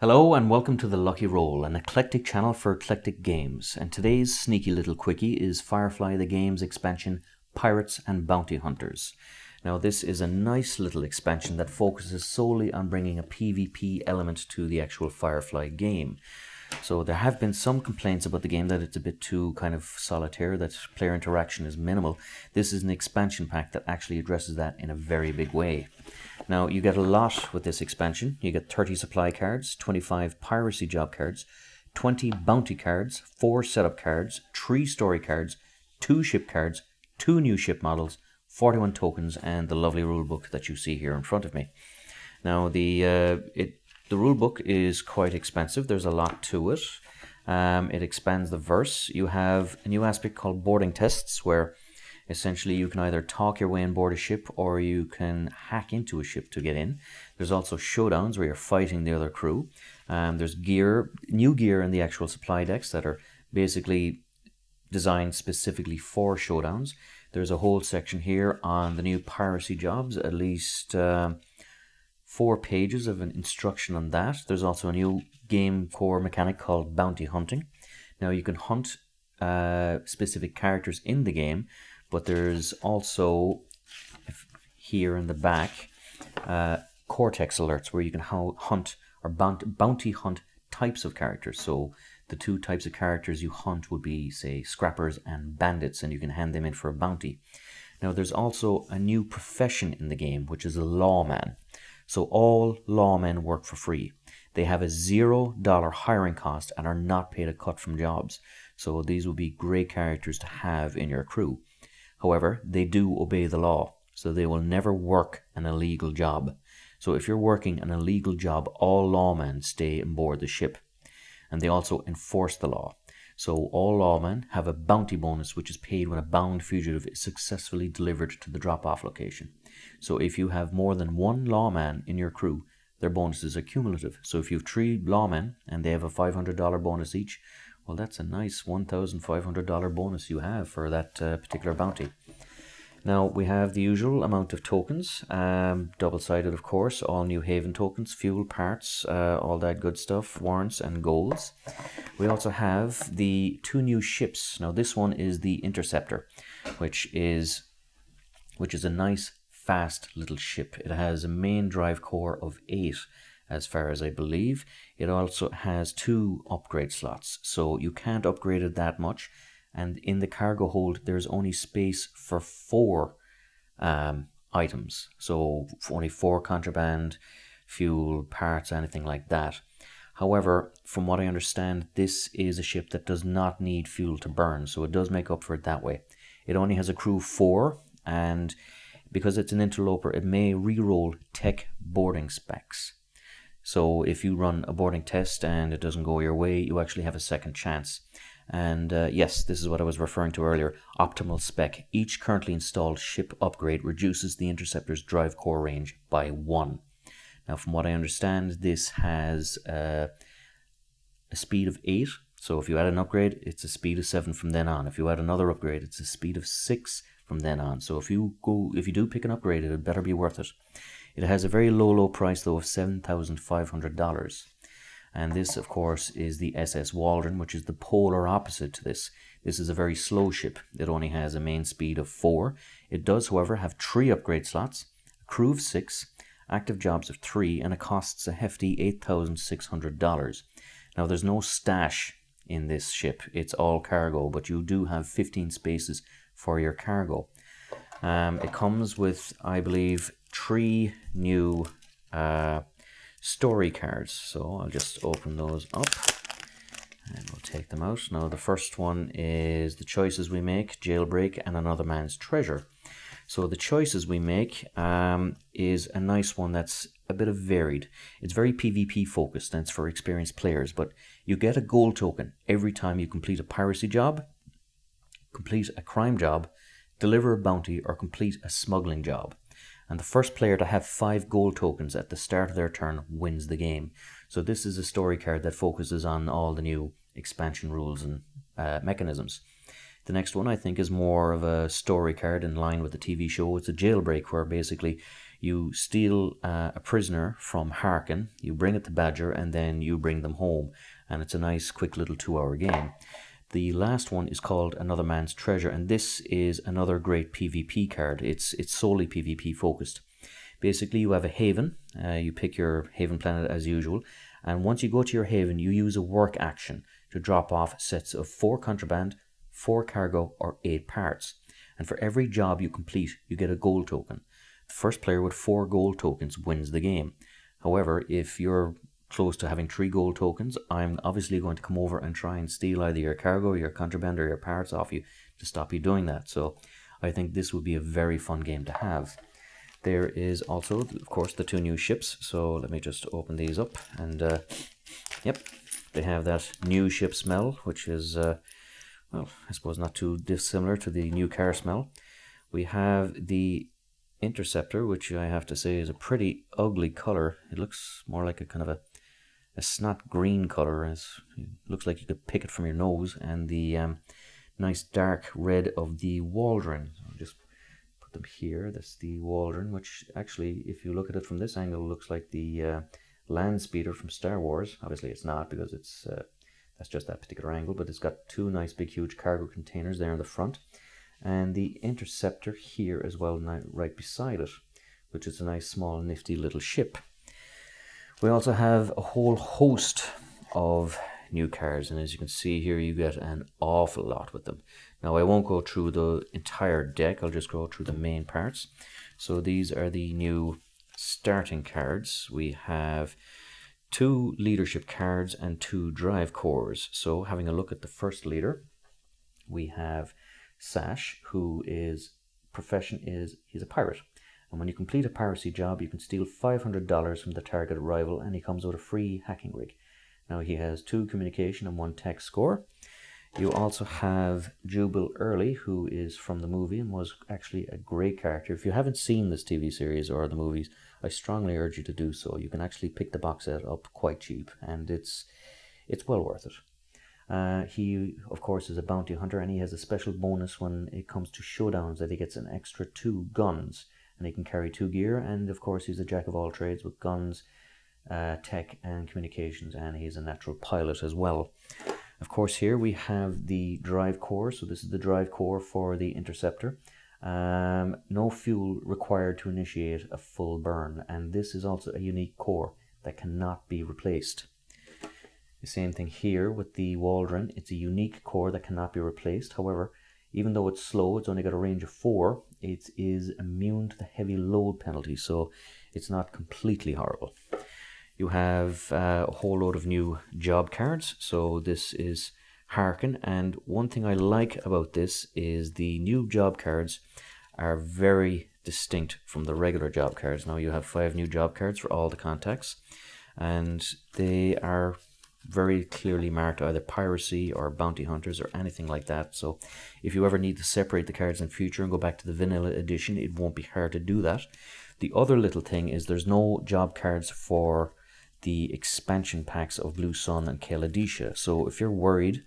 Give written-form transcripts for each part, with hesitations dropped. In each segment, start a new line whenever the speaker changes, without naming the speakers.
Hello and welcome to The Lucky Roll, an eclectic channel for eclectic games. And today's sneaky little quickie is Firefly the Game's expansion, Pirates and Bounty Hunters. Now this is a nice little expansion that focuses solely on bringing a PvP element to the actual Firefly game. So there have been some complaints about the game that it's a bit too kind of solitaire, that player interaction is minimal. This is an expansion pack that actually addresses that in a very big way. Now you get a lot with this expansion. You get 30 supply cards, 25 piracy job cards, 20 bounty cards, 4 setup cards, 3 story cards, 2 ship cards, 2 new ship models, 41 tokens, and the lovely rulebook that you see here in front of me. Now the rulebook is quite expensive. There's a lot to it. It expands the verse. You have a new aspect called boarding tests, where essentially you can either talk your way on board a ship or you can hack into a ship to get in. There's also showdowns where you're fighting the other crew. There's new gear in the actual supply decks that are basically designed specifically for showdowns. There's a whole section here on the new piracy jobs, at least 4 pages of an instruction on that. There's also a new game core mechanic called bounty hunting. Now you can hunt specific characters in the game, but there's also here in the back cortex alerts where you can hunt or bounty hunt types of characters. So the 2 types of characters you hunt would be, say, scrappers and bandits, and you can hand them in for a bounty. Now there's also a new profession in the game, which is a lawman. So all lawmen work for free. They have a $0 hiring cost and are not paid a cut from jobs. So these would be great characters to have in your crew. However, they do obey the law, so they will never work an illegal job. So if you're working an illegal job, all lawmen stay on board the ship. And they also enforce the law. So all lawmen have a bounty bonus, which is paid when a bound fugitive is successfully delivered to the drop-off location. So if you have more than 1 lawman in your crew, their bonuses are cumulative. So if you have 3 lawmen and they have a $500 bonus each, well, that's a nice $1,500 bonus you have for that particular bounty. Now we have the usual amount of tokens, double-sided of course, all New Haven tokens, fuel, parts, all that good stuff, warrants and goals. We also have the 2 new ships. Now this one is the Interceptor, which is a nice fast little ship. It has a main drive core of 8 as far as I believe. It also has 2 upgrade slots, so you can't upgrade it that much. And in the cargo hold, there's only space for 4 items. So only 4 contraband, fuel, parts, anything like that. However, from what I understand, this is a ship that does not need fuel to burn, so it does make up for it that way. It only has a crew of 4, and because it's an interloper, it may re-roll tech boarding specs. So if you run a boarding test and it doesn't go your way, you actually have a second chance. And yes, this is what I was referring to earlier, optimal spec. Each currently installed ship upgrade reduces the Interceptor's drive core range by 1. Now from what I understand, this has a speed of 8. So if you add an upgrade, it's a speed of 7 from then on. If you add another upgrade, it's a speed of 6 from then on. So if you do pick an upgrade, it better be worth it. It has a very low price though of $7,500. And this, of course, is the SS Waldron, which is the polar opposite to this. This is a very slow ship. It only has a main speed of 4. It does, however, have 3 upgrade slots, a crew of 6, active jobs of 3, and it costs a hefty $8,600. Now, there's no stash in this ship. It's all cargo, but you do have 15 spaces for your cargo. It comes with, I believe, 3 new story cards, so I'll just open those up and we'll take them out. Now the first one is the choices we make, Jailbreak and Another Man's Treasure. So the choices we make is a nice one that's a bit of varied. It's very PvP focused and it's for experienced players, but you get a gold token every time you complete a piracy job, complete a crime job, deliver a bounty, or complete a smuggling job. And the first player to have 5 gold tokens at the start of their turn wins the game. So this is a story card that focuses on all the new expansion rules and mechanisms. The next one I think is more of a story card in line with the TV show. It's a Jailbreak, where basically You steal a prisoner from Harkin, you bring it to Badger, and then you bring them home. And it's a nice, quick little 2-hour game. The last one is called Another Man's Treasure, and this is another great PvP card. It's solely PvP focused. Basically, you have a haven. You pick your haven planet as usual, and once you go to your haven, you use a work action to drop off sets of 4 contraband, 4 cargo, or 8 parts. And for every job you complete, you get a gold token. The first player with 4 gold tokens wins the game. However, if you're close to having 3 gold tokens, I'm obviously going to come over and try and steal either your cargo, your contraband, or your parts off you to stop you doing that. So I think this would be a very fun game to have. There is also, of course, the 2 new ships. So let me just open these up, and yep, they have that new ship smell, which is well, I suppose not too dissimilar to the new car smell. We have the Interceptor, which I have to say is a pretty ugly color. It looks more like a kind of a snot green color. It looks like you could pick it from your nose. And the nice dark red of the Waldron. I'll just put them here. That's the Waldron, which actually, if you look at it from this angle, looks like the land speeder from Star Wars. Obviously it's not, because it's that's just that particular angle, but it's got 2 nice big huge cargo containers there in the front. And the Interceptor here as well, right beside it, which is a nice small nifty little ship. We also have a whole host of new cards, and as you can see here, you get an awful lot with them. Now I won't go through the entire deck, I'll just go through the main parts. So these are the new starting cards. We have 2 leadership cards and 2 drive cores. So having a look at the first leader, we have Sash, who is profession is he's a pirate, and when you complete a piracy job, you can steal $500 from the target rival, and he comes with a free hacking rig. Now he has 2 communication and 1 tech score. You also have Jubal Early, who is from the movie and was actually a great character. If you haven't seen this TV series or the movies, I strongly urge you to do so. You can actually pick the box set up quite cheap, and it's well worth it. He, of course, is a bounty hunter, and he has a special bonus when it comes to showdowns, that he gets an extra 2 guns, and he can carry 2 gear, and of course he's a jack of all trades with guns, tech and communications, and he's a natural pilot as well. Of course, here we have the drive core. So this is the drive core for the Interceptor. No fuel required to initiate a full burn, and this is also a unique core that cannot be replaced. The same thing here with the Waldron. It's a unique core that cannot be replaced. However, even though it's slow, it's only got a range of 4, it is immune to the heavy load penalty, so it's not completely horrible. You have a whole load of new job cards. So this is Harkin, and one thing I like about this is the new job cards are very distinct from the regular job cards. Now you have 5 new job cards for all the contacts, and they are very clearly marked either piracy or bounty hunters or anything like that. So if you ever need to separate the cards in future and go back to the vanilla edition, it won't be hard to do that. The other little thing is there's no job cards for the expansion packs of Blue Sun and Kaladisha. So if you're worried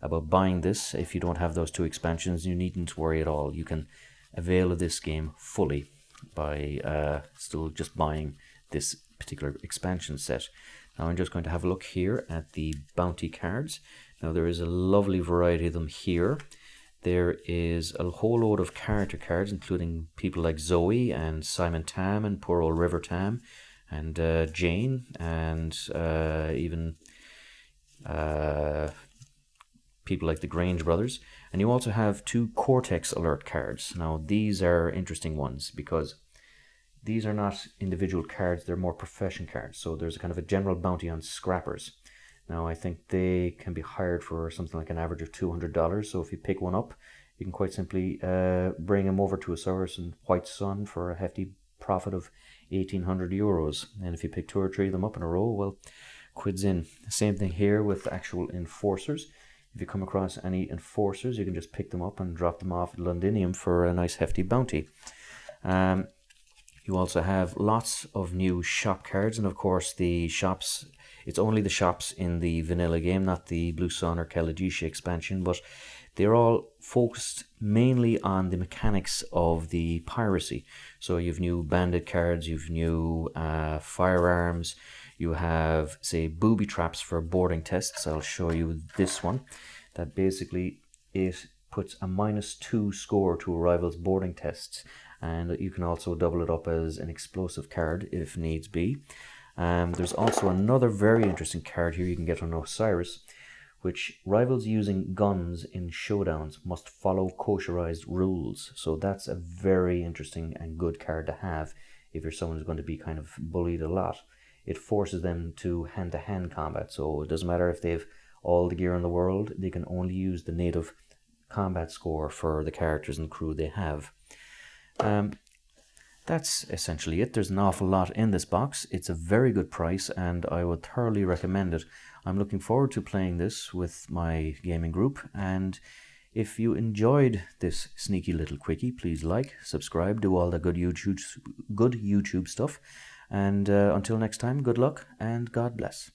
about buying this, if you don't have those 2 expansions, you needn't worry at all. You can avail of this game fully by still just buying this particular expansion set. Now I'm just going to have a look here at the bounty cards. Now there is a lovely variety of them here. There is a whole load of character cards, including people like Zoe and Simon Tam and poor old River Tam and Jane, and even people like the Grange brothers. And you also have 2 Cortex alert cards. Now these are interesting ones because these are not individual cards, they're more profession cards. So there's a kind of a general bounty on scrappers. Now I think they can be hired for something like an average of $200. So if you pick one up, you can quite simply bring them over to a source in White Sun for a hefty profit of 1,800 euros. And if you pick 2 or 3 of them up in a row, well, quids in. Same thing here with actual enforcers. If you come across any enforcers, you can just pick them up and drop them off at Londinium for a nice hefty bounty. You also have lots of new shop cards, and of course the shops, it's only the shops in the vanilla game, not the Blue Sun or Kaladisha expansion, but They're all focused mainly on the mechanics of the piracy. So you've new bandit cards, you've new firearms, you have, say, booby traps for boarding tests. I'll show you this one. That basically, it puts a -2 score to a rival's boarding tests, and you can also double it up as an explosive card if needs be. There's also another very interesting card here you can get on Osiris, which rivals using guns in showdowns must follow kosherized rules. So that's a very interesting and good card to have if you're someone who's going to be kind of bullied a lot. It forces them to hand-to-hand combat, so it doesn't matter if they've all the gear in the world, they can only use the native combat score for the characters and crew they have. That's essentially it. There's an awful lot in this box. It's a very good price and I would thoroughly recommend it. I'm looking forward to playing this with my gaming group, and if you enjoyed this sneaky little quickie, please like, subscribe, do all the good YouTube stuff, and until next time, good luck and God bless.